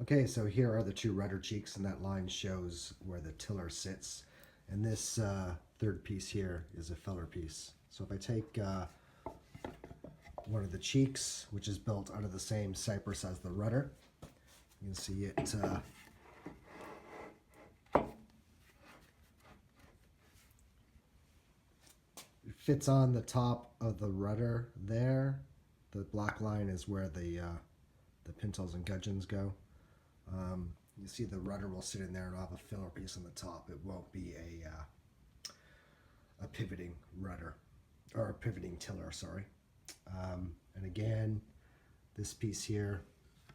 Okay, so here are the two rudder cheeks, and that line shows where the tiller sits. And this third piece here is a filler piece. So if I take one of the cheeks, which is built out of the same cypress as the rudder, you can see it it fits on the top of the rudder there. The black line is where the pintles and gudgeons go. You see the rudder will sit in there and I'll have a filler piece on the top. It won't be a pivoting rudder, or a pivoting tiller, sorry. And again, this piece here,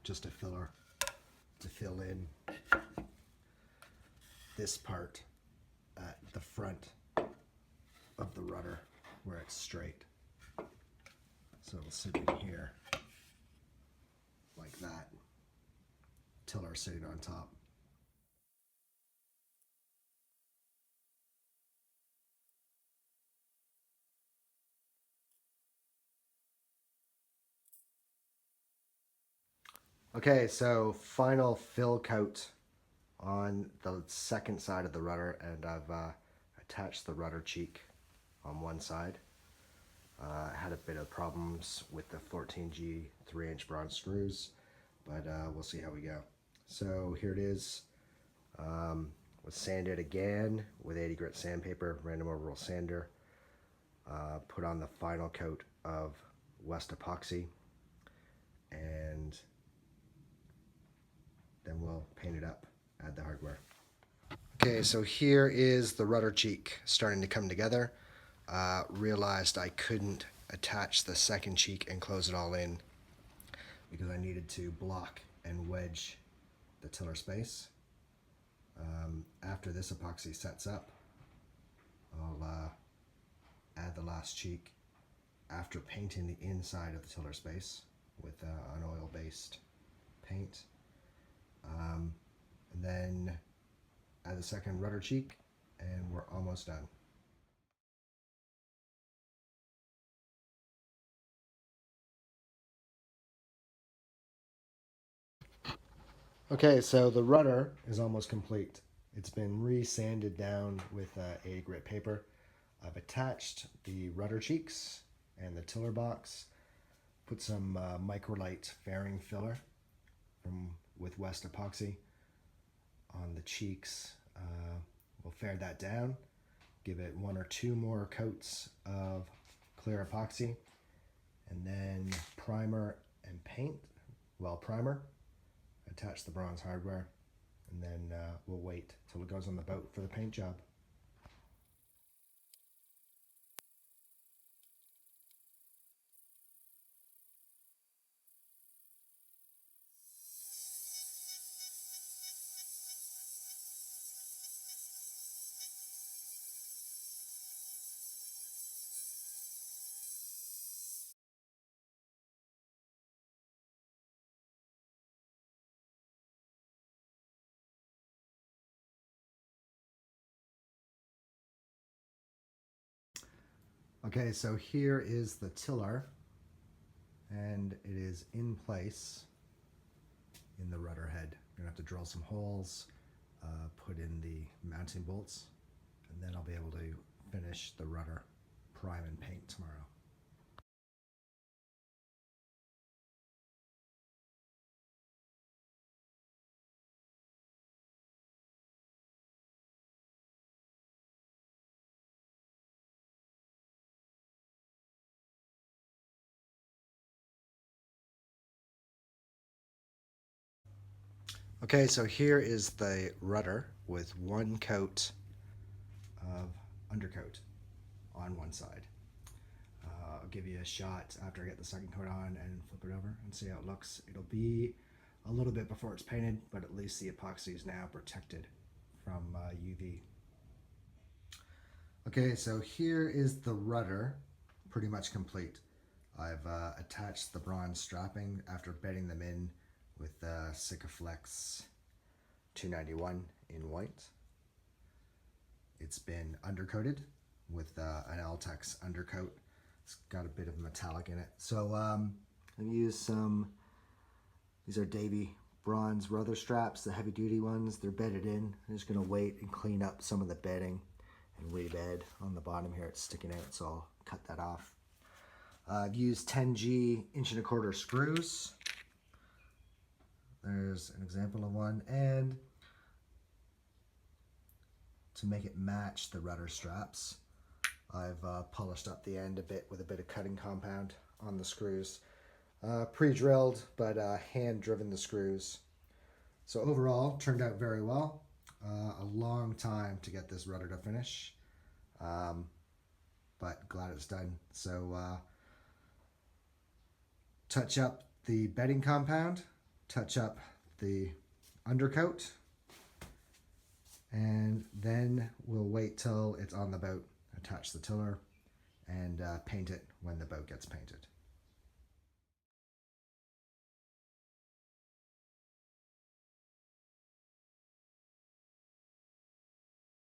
just a filler to fill in this part at the front of the rudder where it's straight. So it'll sit in here like that, tiller sitting on top. Okay, so final fill coat on the second side of the rudder, and I've attached the rudder cheek on one side. I had a bit of problems with the 14G 3-inch bronze screws, but we'll see how we go. So here it is. Was sanded again with 80 grit sandpaper, random overall sander. Put on the final coat of West Epoxy, and then we'll paint it up, add the hardware. Okay, so here is the rudder cheek starting to come together. Realized I couldn't attach the second cheek and close it all in because I needed to block and wedge the tiller space. After this epoxy sets up, I'll add the last cheek after painting the inside of the tiller space with an oil-based paint. And then add the second rudder cheek, and we're almost done. Okay, so the rudder is almost complete. It's been re-sanded down with 80 grit paper. I've attached the rudder cheeks and the tiller box, put some Microlite fairing filler with West Epoxy on the cheeks. We'll fair that down, give it one or two more coats of clear epoxy, and then primer and paint. Well, primer, attach the bronze hardware, and then we'll wait till it goes on the boat for the paint job. Okay, so here is the tiller, and it is in place in the rudder head. You're gonna have to drill some holes, put in the mounting bolts, and then I'll be able to finish the rudder, prime and paint tomorrow. Okay, so here is the rudder with one coat of undercoat on one side. I'll give you a shot after I get the second coat on and flip it over and see how it looks. It'll be a little bit before it's painted, but at least the epoxy is now protected from UV. Okay, so here is the rudder, pretty much complete. I've attached the bronze strapping after bedding them in with Sikaflex 291 in white. It's been undercoated with an Altex undercoat. It's got a bit of metallic in it. So I've used some, these are Davy bronze rudder straps, the heavy duty ones. They're bedded in. I'm just going to wait and clean up some of the bedding and rebed on the bottom here. It's sticking out, so I'll cut that off. I've used 10G 1.25" screws. There's an example of one, and to make it match the rudder straps, I've polished up the end a bit with a bit of cutting compound on the screws. Pre-drilled, but hand-driven the screws. So overall, turned out very well. A long time to get this rudder to finish, but glad it's done. So touch up the bedding compound, touch up the undercoat, and then we'll wait till it's on the boat, attach the tiller, and paint it when the boat gets painted.